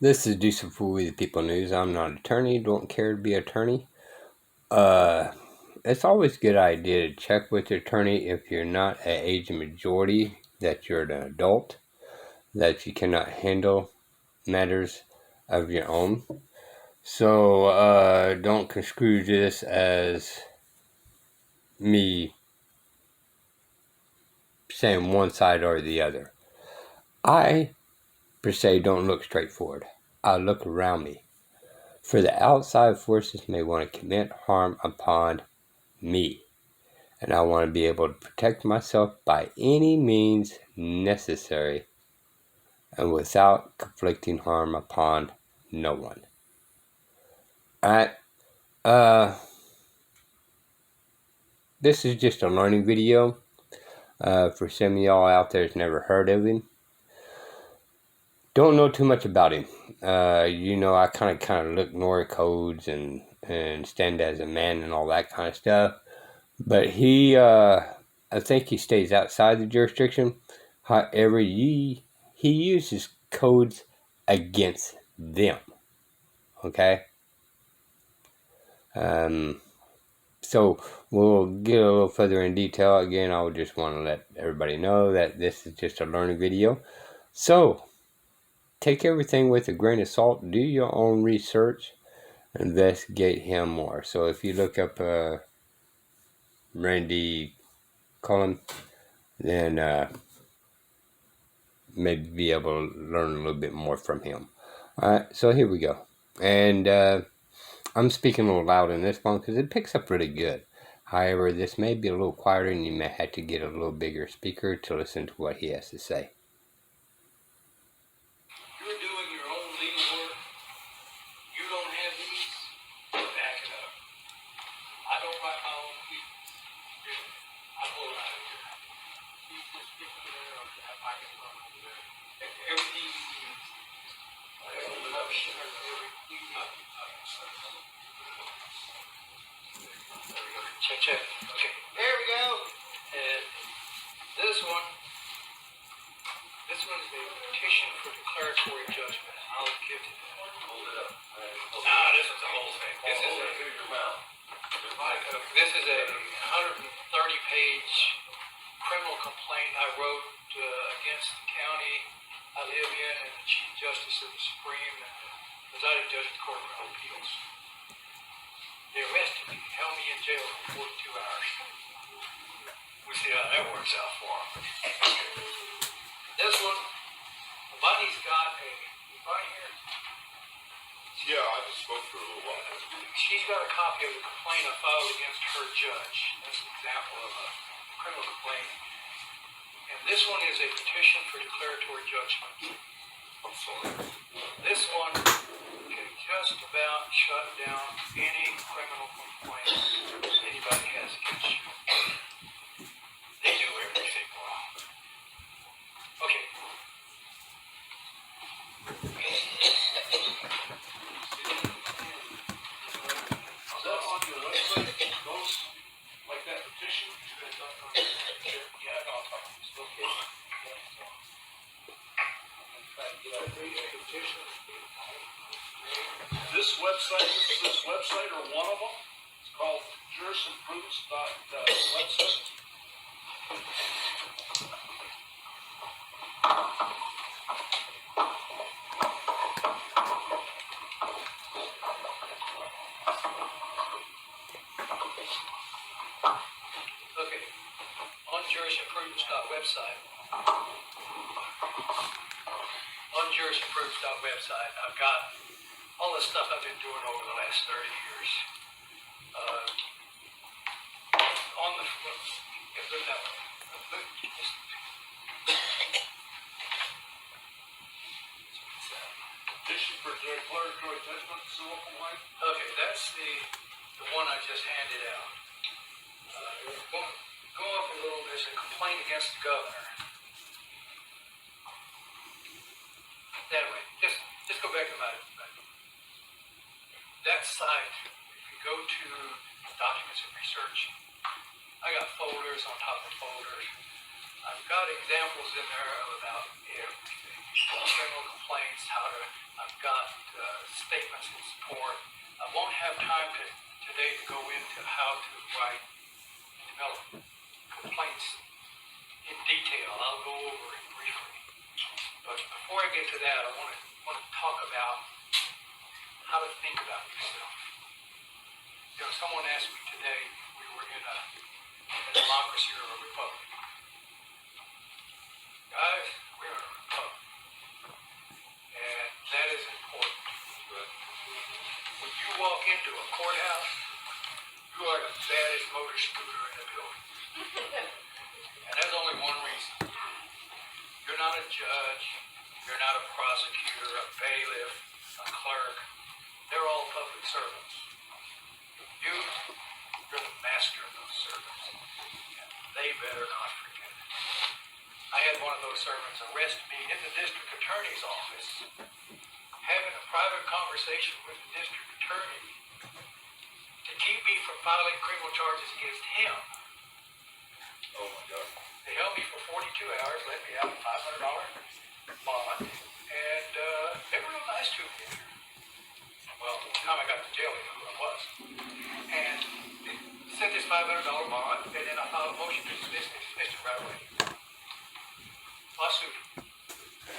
This is Deuce Fool with the People News. I'm not an attorney, don't care to be an attorney. It's always a good idea to check with your attorney if you're not at age majority, that you're an adult, that you cannot handle matters of your own. So don't construe this as me saying one side or the other. I, per se, don't look straight forward. I look around me. For the outside forces may want to commit harm upon me, and I want to be able to protect myself by any means necessary and without conflicting harm upon no one. Alright, this is just a learning video for some of y'all out there that's never heard of him. Don't know too much about him. I kind of look Nora codes and stand as a man and all that kind of stuff. But I think he stays outside the jurisdiction. However, he uses codes against them. Okay? So we'll get a little further in detail. Again, I would just want to let everybody know that this is just a learning video. So, take everything with a grain of salt. Do your own research. Investigate him more. So if you look up Randy Cullen, then maybe be able to learn a little bit more from him. Alright, so here we go. And I'm speaking a little loud in this one because it picks up really good. However, this may be a little quieter and you may have to get a little bigger speaker to listen to what he has to say. You're doing your own legal work. You don't have these. Back it up. I don't write my own pleadings. I pull it out of here. You just get over there or I can run over there. Everything you need. Check, check. Okay, there we go. And this one is a petition for declaratory judgment. I'll give it. Hold it up. Nah, this is the whole thing. This is a 130-page criminal complaint I wrote against the county I live in and the Chief Justice of the Supreme and the presiding judge of the Court of Criminal Appeals. They arrested me, held me in jail for 42 hours. We'll see how that works out for them. This one, Bunny's got a, Bunny here? Yeah, I just spoke to her a little while ago. She's got a copy of the complaint I filed against her judge. That's an example of a criminal complaint. And this one is a petition for declaratory judgment. I'm sorry. This one can just about shut down any criminal complaint anybody has against you. They do everything wrong. Okay. Is that on your website? Those, like that petition? Yeah, no, I'll talk to this. Okay. This website or one of them, it's called jurisprudence.website. Okay. On jurisprudence.website. On jurisprudence.website, I've got all the stuff I've been doing over the last 30 years. On the, yeah, look that way. Petition for declaratory judgment, civil complaint. Okay, that's the one I just handed out. Go up a little, there's a complaint against the governor. Anyway, just go back to that site. If you go to documents and research, I got folders on top of folders. I've got examples in there of about everything. Criminal complaints, I've got statements in support. I won't have time today to go into how to write and develop complaints in detail. I'll go over it briefly. But before I get to that, I want to talk about how to think about yourself. You know, someone asked me today if we were in a democracy or a republic. Guys, we're in a republic. And that is important. When you walk into a courthouse, you are the baddest motor scooter in the building. And there's only one reason. You're not a judge, you're not a prosecutor, a bailiff, a clerk. They're all public servants. You're the master of those servants. And they better not forget it. I had one of those servants arrest me in the district attorney's office, having a private conversation with the district attorney to keep me from filing criminal charges against him. Oh my God. They held me for 42 hours, let me out a $500 bond, and they were real nice to me. Well, by the time I got to jail, they knew who I was. And they sent this $500 bond, and then I filed a motion to dismiss and dismissed it right away. Lawsuit.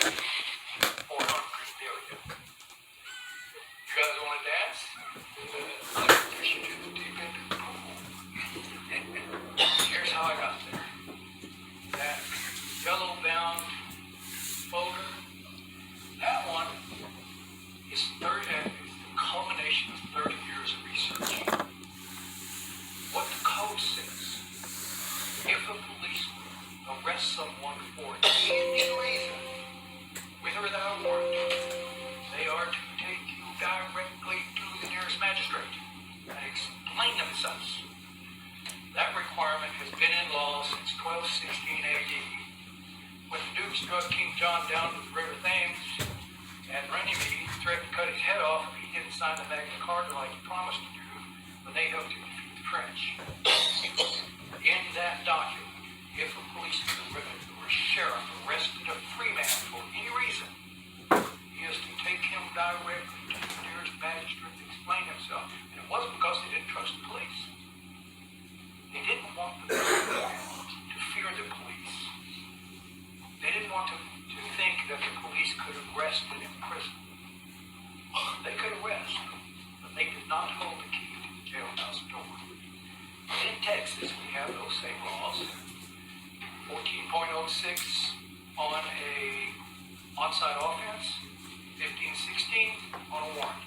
$400 million. You guys want to dance? Let me push you to the deep end of the pool. Here's how I got there. That yellow bound folder, that one is the culmination of 30 years of research. What the code says, if a policeman arrests someone for any reason, with or without a warrant, they are to take you directly to the nearest magistrate and explain themselves. That requirement has been in law since 1216 AD, when the Duke struck King John down to the River Thames, and Runnymede threatened to cut his head off if he didn't sign the Magna Carta like he promised to do when they helped him defeat the French. In that document, if a policeman or a sheriff arrested a free man for any reason, he is to take him directly to the nearest magistrate to explain himself. And it wasn't because they didn't trust the police. They didn't want the people to fear the police. They didn't want to think that the police could arrest and imprison. They could arrest, but they did not hold the key to the jailhouse door. In Texas, we have those same laws. 14.06 on a on-site offense, 1516 on a warrant.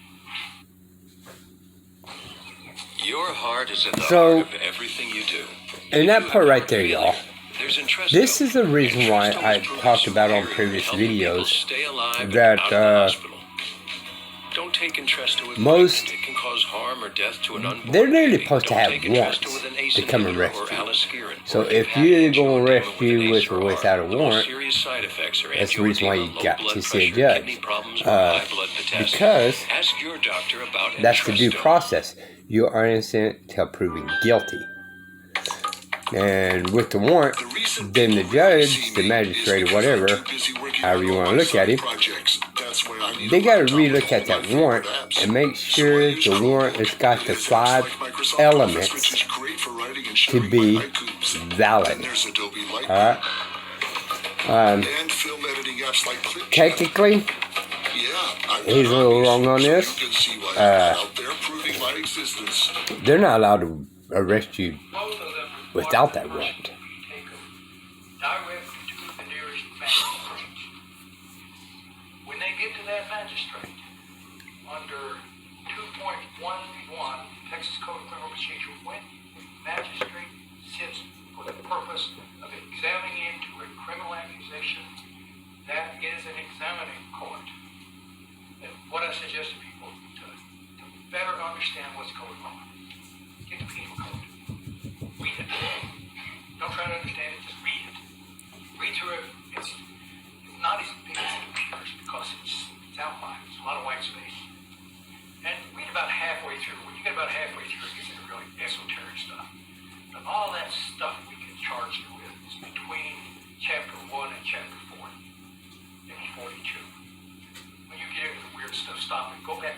Your heart is at the So- heart of everything you do. And that part right there, y'all. There's Entresto. This is the reason why Entresto I is proven talked about on superior previous in helping people videos stay alive that, and out of the hospital. Don't take Entresto with most- lightning. It can cause harm or death to an unborn they're really baby. supposed to Don't have take Entresto warrants with an ACE to come inhibitor arrest or you. aliskiren. So Or if have you're angioedema gonna arrest with you an with ACE or or without a ARB. The most warrant, serious side effects are that's the reason why you angioedema, low got blood to see a pressure, judge. kidney problems, or high blood potassium. Because ask your doctor about that's the due Entresto. process. You are innocent till proven guilty. And with the warrant, then the judge, the magistrate, or whatever, however you want to look at him, they got to relook at that warrant and make sure the warrant has got the 5 elements to be valid. Alright? Technically, he's a little wrong on this. They're not allowed to arrest you Both of them without that warrant. take them directly to the nearest magistrate. When they get to that magistrate, under 2.11 Texas Code of Criminal Procedure, when the magistrate sits for the purpose of examining into a criminal accusation, that is an examining court. And what I suggest to people to better understand what's going on, get the penal code. Read it. Don't try to understand it, just read it. Read through it. It's not as big as it appears because it's outlined. There's a lot of white space. And read about halfway through. When you get about halfway through, it gets into really esoteric stuff. But all that stuff we can charge you with is between chapter 1 and chapter 4, maybe 42. When you get into the weird stuff, stop and go back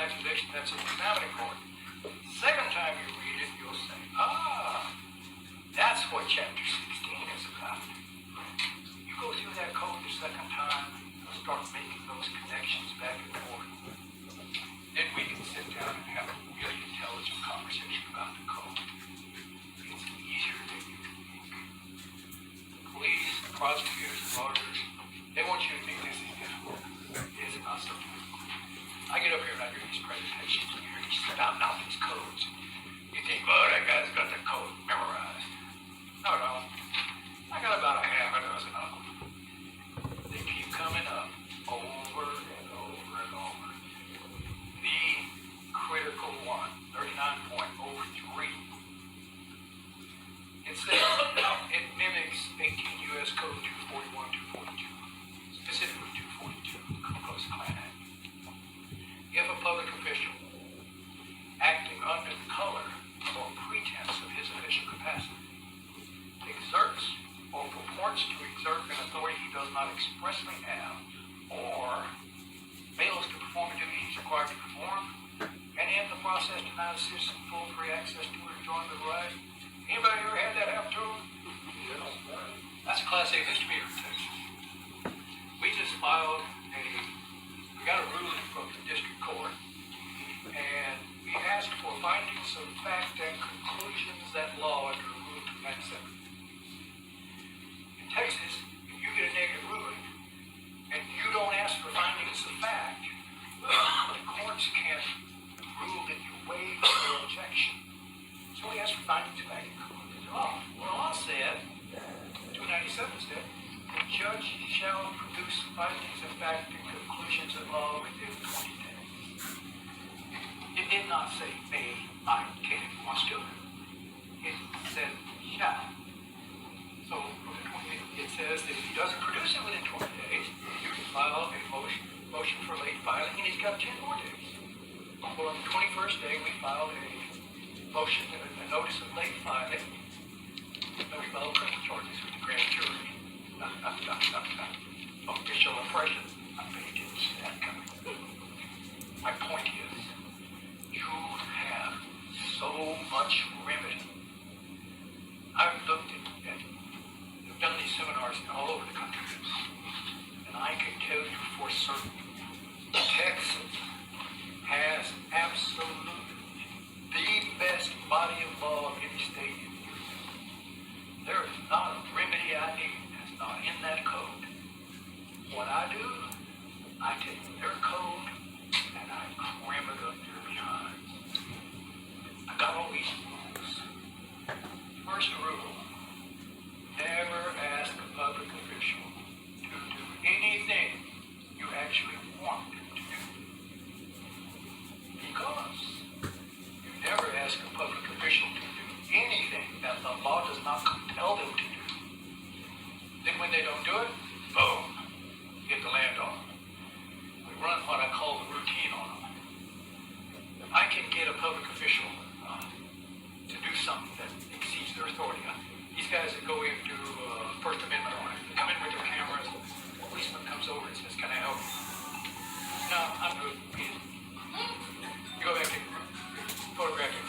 accusation, that's an examining court. Second time you read it, you'll say, that's what chapter 16 is about. You go through that code the second time, you'll start making those connections back and forth. Then we can sit down and have a really intelligent conversation about the code. It's easier than you think. Police, prosecutors, lawyers, they want you to think this is difficult. It is not so difficult. I get up here and I do these presentations and you hear me spouting out these codes. You think, oh, that guy's got the code memorized. No. I got about a half a dozen of them. They keep coming up over and over and over. The critical one, 39.03. It says, it mimics 18 U.S. Code 241, 242, specifically 242, the Ku Klux Klan Act. If a public official, acting under the color or pretense of his official capacity, exerts or purports to exert an authority he does not expressly have, or fails to perform a duty he's required to perform, and in the process denies a citizen full free access to or enjoyment of the right. Anybody ever had that happen to them? That's a Class A misdemeanor in Texas. We just filed we got a ruling from the district court, and we asked for findings of fact and conclusions that law under Rule 297. In Texas, if you get a negative ruling, and you don't ask for findings of fact, the courts can't rule that you waive your objection. So we asked for findings of fact and conclusions of law. Well, the law said, 297 said, the judge shall produce findings of fact and conclusions of law within 20 days. It did not say may, might, can, wants to. It said shall. So it says that if he doesn't produce it within 20 days, you can file a motion for late filing, and he's got 10 more days. Well, on the 21st day, we filed a motion, a notice of late filing, and we filed criminal charges with the grand jury. Official impression. I bet you didn't see that coming. My point is, you have so much remedy. I've looked at I've done these seminars all over the country, and I can tell you for certain, Texas has absolutely the best body of law of any state in the union. There is not a remedy I need that's not in that code. What I do, I take their code and I cram it up their behinds. I got all these rules. First rule, never ask a public official to do anything you actually want them to do. Because you never ask a public official to do anything that the law does not compel them to do. Then when they don't do it, boom, get the land on them. We run what I call the routine on them. If I can get a public official to do something that exceeds their authority, these guys that go in do First Amendment on it, they come in with their cameras, the policeman comes over and says, can I help you? No, I'm good. You go back and photograph him.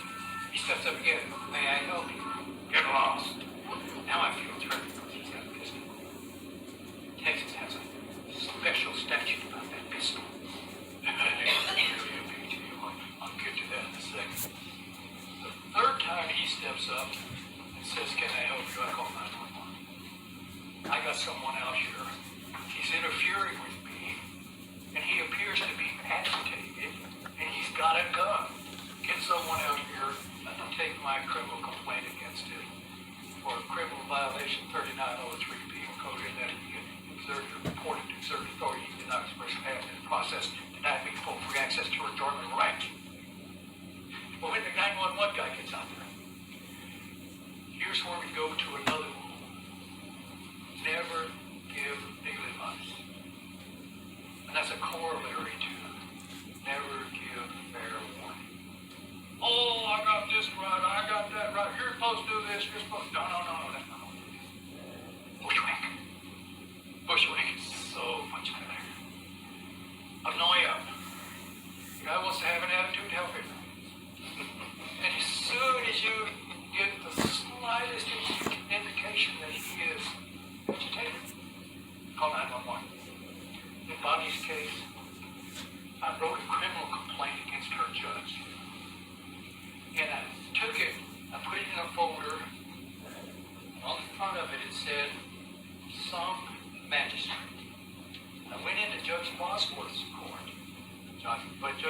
He steps up again. May I help you? Get lost. Now I feel threatened because he's got a pistol. Texas has a special statute about that pistol. I'll get to that in a second. The third time he steps up and says, can I help you? I call 911. I got someone out here. He's interfering with me, and he appears to be agitated, and he's got a gun. Get someone out here and take my criminal complaint against him for a criminal violation 3903 penal code in that he exerted or reported to exert authority he did not express have in the process, denied me full free access to enjoyment of right. Well, when the 911 guy gets out there, here's where we go to another rule. Never give legal advice. And that's a corollary to never give fair warning. Oh, I got this right, I got that right, you're supposed to do this, you're supposed to... No, that's not what it is. Bushwhack. Bushwhack is so much better. Annoy him. The guy wants to have an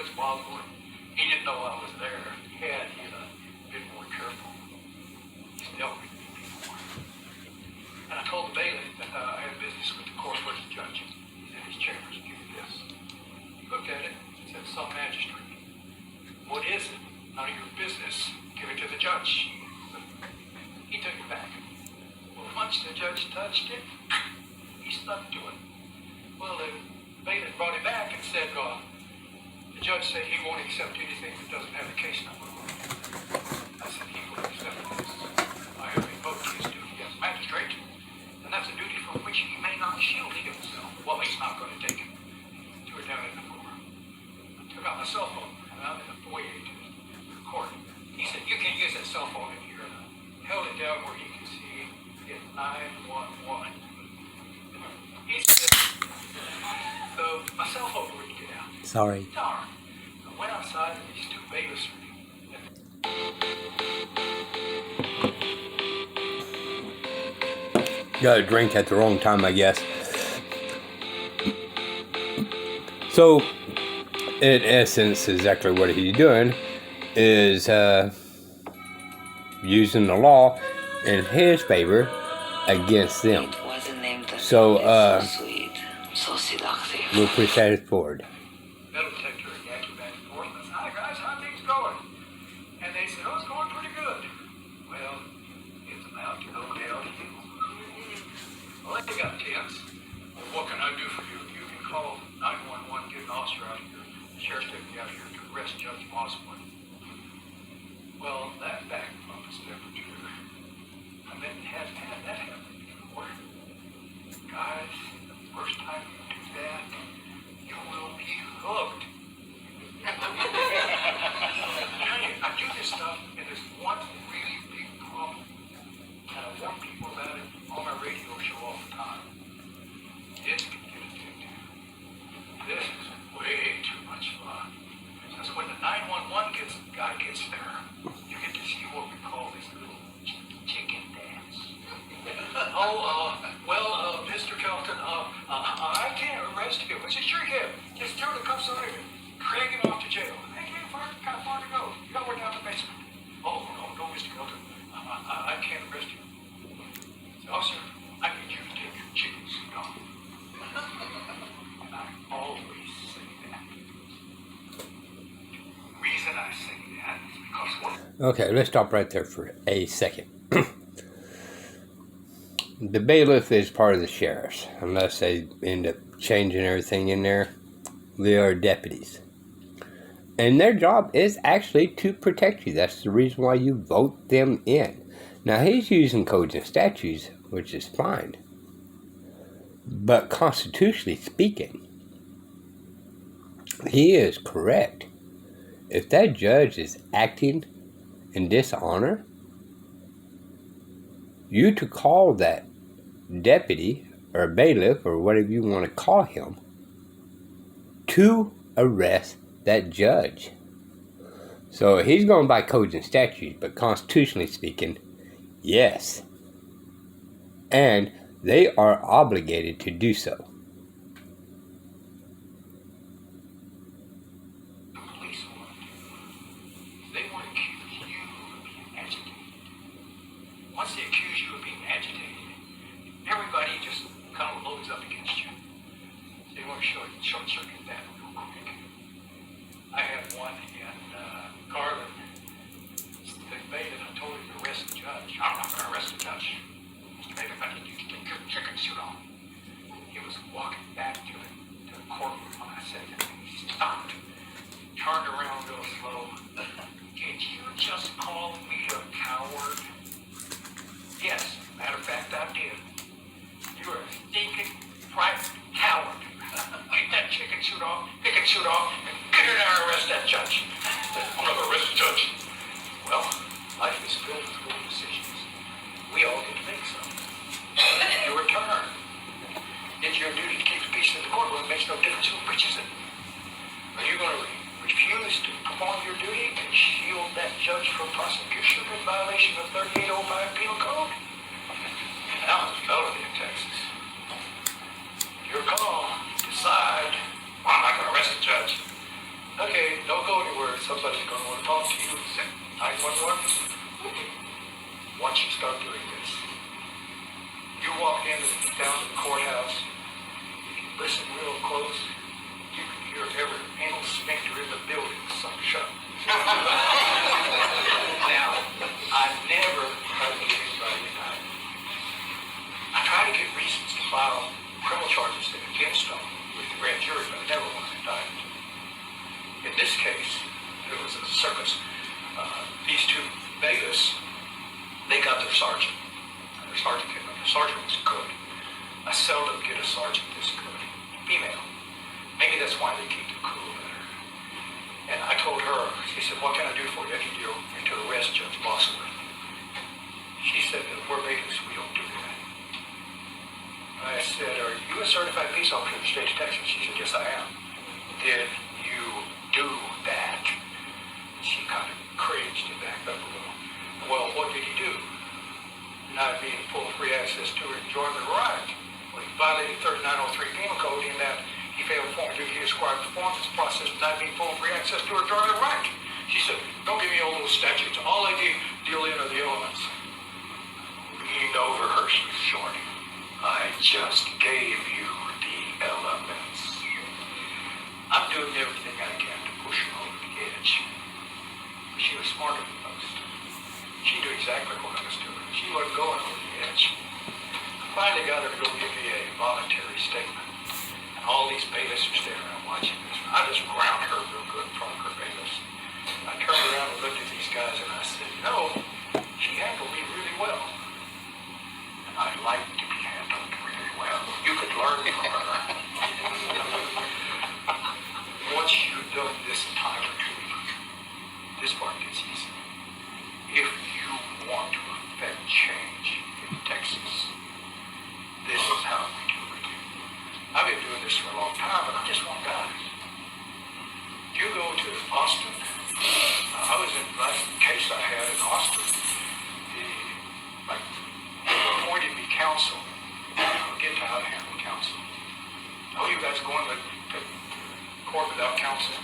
Judge Bosworth, he didn't know I was there. Had he been more careful, he's never been before. And I told the bailiff that I had business with the court with the judge. He's in his chambers. Give me this. He looked at it and said, "Some magistrate." "What is it?" "None of your business. Give it to the judge." He took it back. Well, once the judge touched it, he stuck to it. Well, the bailiff brought it back and said, the judge said he won't accept anything that doesn't have a case number. I said he will accept this. I have invoked his duty as magistrate, and that's a duty from which he may not shield himself. Well, he's not going to take it. Threw it down in the floor. I took out my cell phone and out in the foyer to the court. He said, "You can't use that cell phone in here." And I held it down where he could see it 911. He said, my cell phone wouldn't get out. Sorry. Darn. I went outside and these two bailiffs Got a drink at the wrong time, I guess. So, in essence, exactly what he's doing is using the law in his favor against them. So, we'll push that forward. metal detector and yakking back and forth. I said, "Hi guys, how things going?" And they said, "Oh, it's going pretty good." Well, it's about to go downhill. Well, they got tense. Well, what can I do for you? You can call 911, get an officer out here, sheriff's deputy out here to arrest Judge Bosworth. Well, that backed up a step or two. I mean, hadn't had that happen before. Guys, the first time you do that, you will be hooked. I do this stuff, and there's one really big problem. And I warn people about it on my radio show all the time. This can get addictive. This is way too much fun. Because when the 911 guy gets there, you get to see what we call this little chicken dance. Mr. Kelton, I can't arrest him. I said, "Sure you can. Just throw the cuffs on him and drag him off to jail." "Hey, kind of far to go. You gotta work down the basement." "Oh, no, Mr. Kelton. I can't arrest you." I said, "Officer, I need you to take your chicken suit off." I always say that. The reason I say that is because Okay, let's stop right there for a second. The bailiff is part of the sheriffs. Unless they end up changing everything in there, they are deputies. And their job is actually to protect you. That's the reason why you vote them in. Now, he's using codes and statutes, which is fine. But constitutionally speaking, he is correct. If that judge is acting in dishonor, you to call that deputy or bailiff or whatever you want to call him to arrest that judge. So he's going by codes and statutes, but constitutionally speaking, yes. And they are obligated to do so. once they accuse you of being agitated, everybody just kind of loads up against you. So you want to short circuit that real quick. I had one in Garland. The bailiff, I told him to arrest the judge. "I'm not going to arrest the judge. Mr. Bailiff, I need you to take your chicken suit off." He was walking back to the courtroom when I said that. He stopped, turned around real slow. "Did you just call me a coward?" "Yes, matter of fact, I did. You're a stinking, frightened coward. Get that chicken suit off, and get in there and arrest that judge." "I'm not going to arrest the judge." Well, life is filled with good decisions. We all get to make some. Your turn. It's your duty to keep the peace in the courtroom. It makes no difference who preaches it. Are you going to refuse to perform your duty and shield that judge from prosecution in violation of 3805 Penal Code? Now it's a felony in Texas. Your call. Decide. "Well, I'm not going to arrest the judge." Okay, don't go anywhere. Somebody's going to want to talk to you. 911. Once you start doing this, you walk down to the courthouse, listen real close, you can hear every anal sphincter in the building suck shut. Now, I never try to get anybody indicted. I try to get reasons to file criminal charges against them with the grand jury, but I never want to indict. In this case, it was a circus. These two Vegas, they got their sergeant. Their sergeant came up. The sergeant was good. I seldom get a sergeant this good. Female. Maybe that's why they keep them cool better. And I told her, she said, what can I do for you? I need you to arrest Judge Bosworth. She said, we're Vegas, we don't do that. I said, are you a certified peace officer in the state of Texas? She said, yes, I am. Did you do that? She kind of cringed and backed up a little. Well, what did he do? Not being full free access to enjoyment right. Well, he violated 3903 Penal Code in that he failed to perform a duty described performance process of not being full free access to enjoyment right. She said, don't give me all those statutes. All I deal in are the elements. Leaned over her, she was short. I just gave you the elements. I'm doing everything I can to push her over the edge. But she was smarter than most. She knew exactly what I was doing. She wasn't going over the edge. I finally got her to go give me a voluntary statement. And all these bailiffs are staring around watching this. I just ground her real good in front of her bailiffs. I turned around and looked at these guys and I said, you know, she handled me really well. And I like to be handled really well. You could learn from her. Once you've done this a time or two, this part gets easy. If you want to affect change in Texas, this is how we do it. I've been doing this for a long time, but I'm just one guy. You go to Austin. I was in the last case I had in Austin. They appointed me counsel. I'll get to how to handle counsel. Oh, you guys going to court without counsel?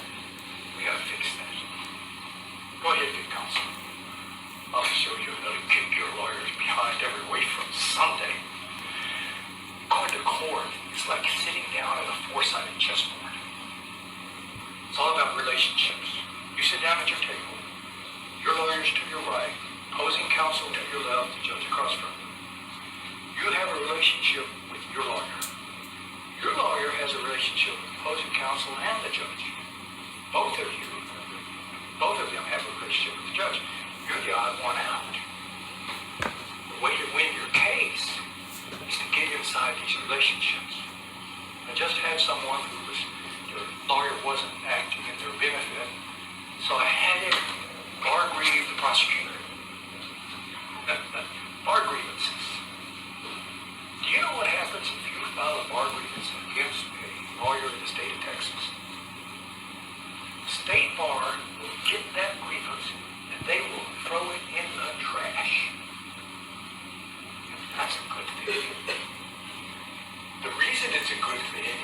We got to fix that. Go ahead and get counsel. I'll show you how to kick your lawyers behind every way from Sunday. Going to court is like sitting down at a four-sided chessboard. It's all about relationships. You sit down at your table, your lawyer's to your right, opposing counsel to your left, the judge across from you. You have a relationship with your lawyer. Your lawyer has a relationship with opposing counsel and the judge. Both of them have a relationship with the judge. You're the odd one out. The way to win your case is to get inside these relationships. I just had someone their lawyer wasn't acting in their benefit, so I had him bar grieve the prosecutor. Bar grievances. Do you know what happens if you file a bar grievance against a lawyer in the state of Texas? State Bar will get that grievance and they will throw it in the trash. That's a good thing. The reason it's a good thing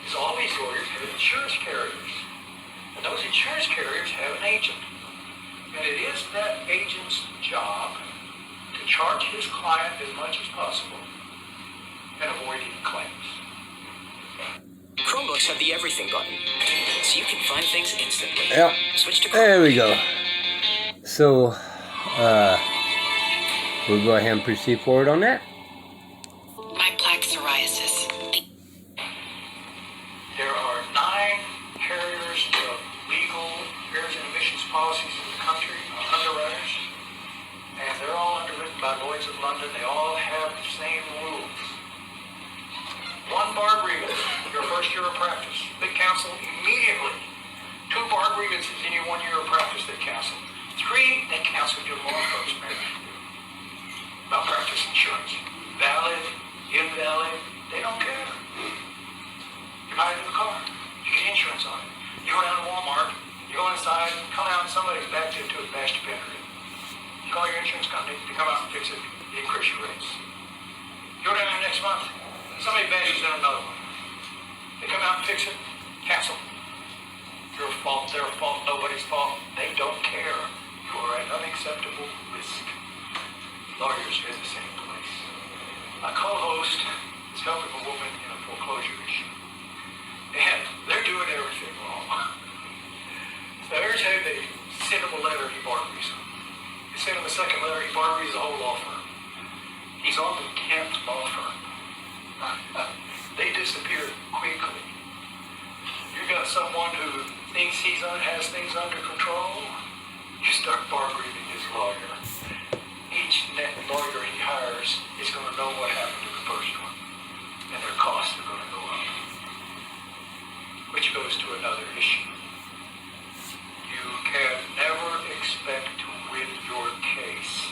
is all these lawyers have insurance carriers. And those insurance carriers have an agent. And it is that agent's job to charge his client as much as possible and avoid any claims. Chromebooks have the everything button, so you can find things instantly. Yep. Switch to There we go. So, we'll go ahead and proceed forward on that. My plaque psoriasis. There are 9 carriers of legal errors and omissions policies in the country, underwriters, and they're all underwritten by Lloyd's of London. They all have the same rules. 1 bar grievance, your first year of practice, they cancel immediately. 2 bar grievances in your 1 year of practice, they cancel. 3, they cancel your law enforcement. Malpractice insurance. Valid, invalid, they don't care. You buy a new car, you get insurance on it. You go down to Walmart, you go inside, come out, and somebody's backed into it, bashed a fender in. You call your insurance company, they come out and fix it, they increase your rates. You go down there next month, somebody bashes in another one. They come out and fix it, cancel. Your fault, their fault, nobody's fault. They don't care. You are an unacceptable risk. Lawyers are in the same place. My co-host is helping a woman in a foreclosure issue. And they're doing everything wrong. So every time they send him a letter, he bargains. They send him a second letter, he bargains the whole law firm. He's on the 10th law firm. They disappear quickly. You got someone who thinks has things under control, you start bargaining his lawyer. Each lawyer he hires is going to know what happened to the first one, and their costs are going to go up. Which goes to another issue. You can never expect to win your case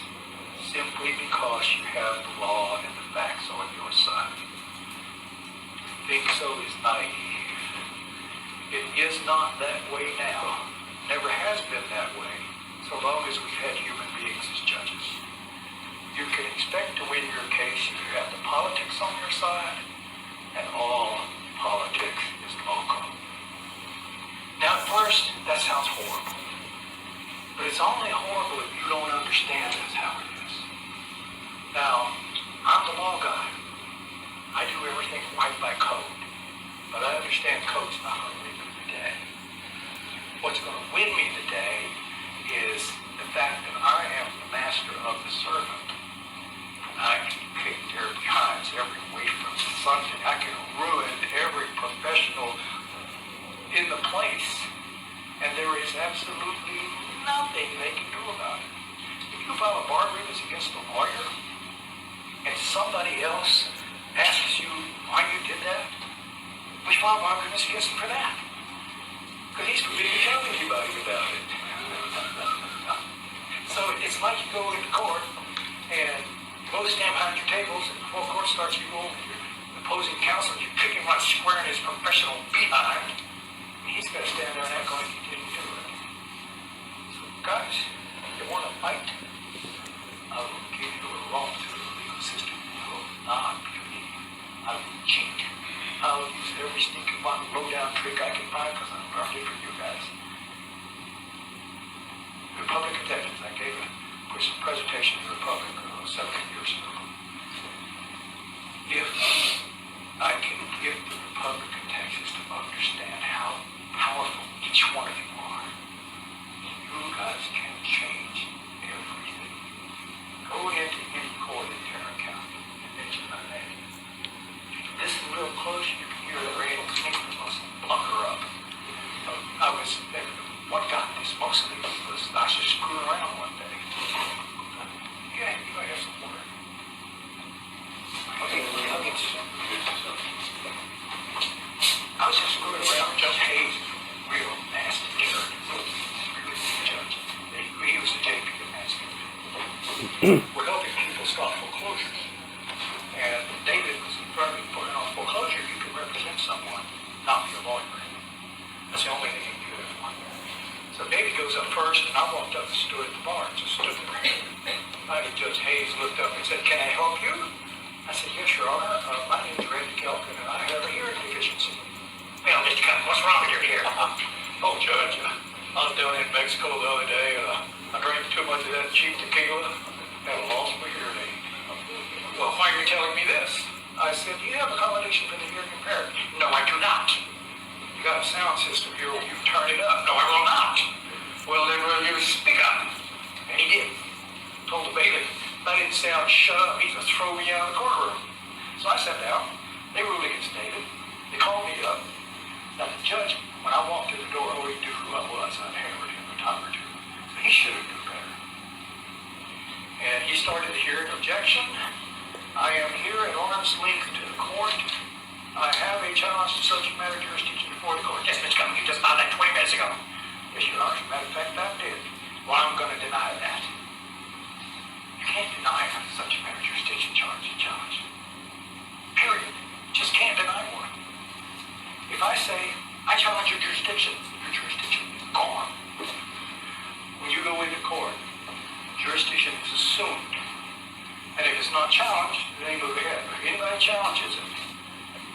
simply because you have the law and the facts on your side. To think so is naive. It is not that way now. Never has been that way, so long as we've had human beings as judges. You can expect to win your case if you have the politics on your side, and all politics is local. Now at first, that sounds horrible. But it's only horrible if you don't understand that's how it is. Now, I'm the law guy. I do everything right by code. But I understand code's not going to win me the day. What's going to win me the day is the fact that I am the master of the servant. I can kick their behinds every way from Sunday. I can ruin every professional in the place. And there is absolutely nothing they can do about it. If you file a bar grievance against a lawyer, and somebody else asks you why you did that, we file a bar grievance against him for that. Because he's forbidden to tell anybody about it. So it's like you go into court, and you go stand behind your tables, and before court starts, you go over to your opposing counsel, you kick him right square in his professional behind, and he's got to stand there and act like he didn't do it. So guys, you want to fight? I will give you a wrong through the legal system. You will not believe. I will cheat. I will use every sneaky one low-down trick I can find because I'm perfect for you guys. Republic of Texas, I gave a presentation in the Republic several years ago. If I can get the Republic of Texas to understand how powerful each one of you are, you guys can change everything. Go into any court in Tarrant County and mention my name. If you listen real close, you can hear the rain almost pluck her up. What got this mostly was I was just screwing around one day. Yeah, you might have some water. I was just screwing around. Judge Hayes, real nasty character. Really good judge. He was the JP of Mansfield. We're helping people stop foreclosures. And David was in front of me putting on foreclosure. You can represent someone, not be a lawyer. That's the only thing you can do that one. So David goes up first, and I walked up and stood at the bar and just stood there. Finally, Judge Hayes looked up and said, "Can I help you?" I said, "Yes, Your Honor. My name is Randy Kelkin, and I have a hearing deficiency." "Well, Mr. Kelkin, what's wrong with your ear?" "Oh, Judge, I was down in Mexico the other day, and I drank too much of that cheap tequila and lost my hearing aid." "Well, why are you telling me this?" I said, "Do you have accommodation for the hearing impaired?" "No, I do not." "You got a sound system here where you turn it up." "No, I will not." "Well, then will you speak up?" And he did. Told the bailiff, if I didn't sound shut up, he's going to throw me out of the courtroom. So I sat down. They ruled against David. They called me up. Now the judge, when I walked through the door, already knew who I was. I'd hammered him a time or two. So he should have known better. And he started the hearing objection. "I am here at arm's length to the court. I have a challenge to subject matter jurisdiction before the court." "Yes, Mr. Kelkin, you just filed that 20 minutes ago." "Yes, Your Honor. As a matter of fact, I did." "Well, I'm going to deny that." You can't deny a subject matter jurisdiction challenge. Period. Just can't deny one. If I say, I challenge your jurisdiction is gone. When you go into court, jurisdiction is assumed. And if it's not challenged, they move ahead. But if anybody challenges it,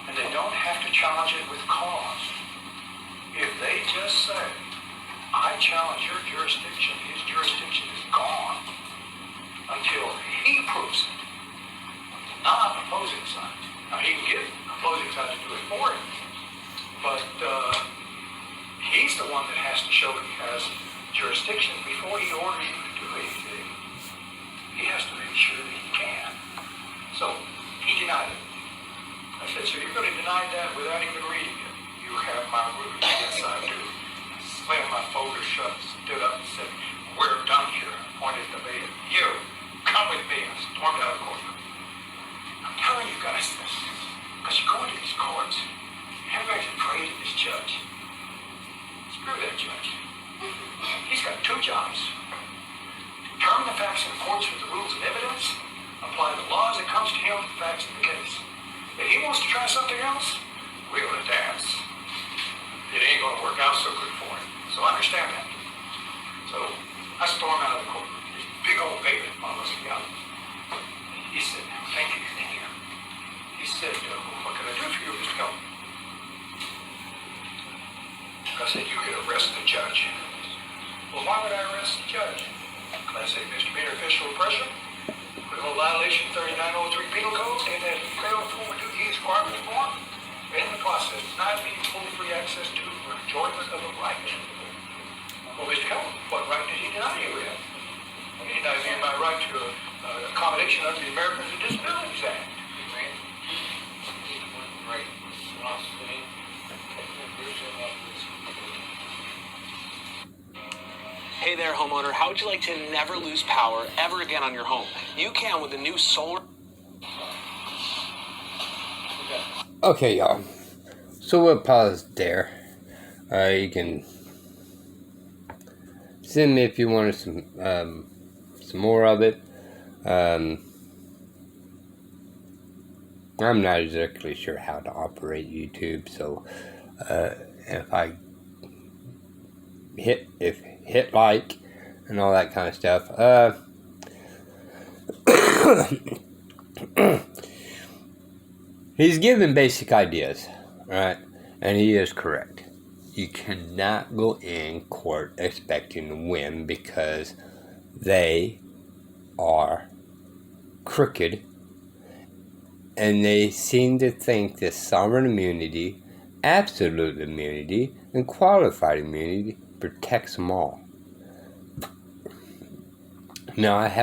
and they don't have to challenge it with cause, if they just say, challenge your jurisdiction, his jurisdiction is gone until he proves it. Not opposing side. Now, he can get opposing side to do it for him, but he's the one that has to show he has jurisdiction before he orders you to do anything. He has to make sure that he can. So, he denied it. I said, so you're going to deny that without even reading it? You have my word. Yes, I do. I slammed my folder shut, stood up and said, we're done here. Pointed at the mayor. You, come with me. I stormed out of the courtroom. I'm telling you guys this, because you go into these courts, everybody's afraid of this judge. Screw that judge. He's got two jobs. Determine the facts in accordance with the rules of evidence, apply the laws that comes to him to the facts of the case. If he wants to try something else, we're going to dance. It ain't going to work out so good for him. So I understand that. So I storm out of the courtroom. This big old baby follows me out. He said, thank you, thank you. He said, what can I do for you, Mr. Kelly? I said, you could arrest the judge. Well, why would I arrest the judge? I said, misdemeanor official oppression, criminal violation 3903 penal code, and that he failed to form a duty as required of form, and in the process, not being fully free access to or enjoyment of a right. Well, Mr. Kelly, what right did he deny you with? He denied me my right to accommodation under the Americans with Disabilities Act. Hey there, homeowner. How would you like to never lose power ever again on your home? You can with the new solar. Okay, y'all. So we'll pause there. You can send me if you wanted some more of it. I'm not exactly sure how to operate YouTube, so if I hit like and all that kind of stuff. He's given basic ideas, right? And he is correct. You cannot go in court expecting to win because they are crooked, and they seem to think that sovereign immunity, absolute immunity, and qualified immunity protects them all. Now, I have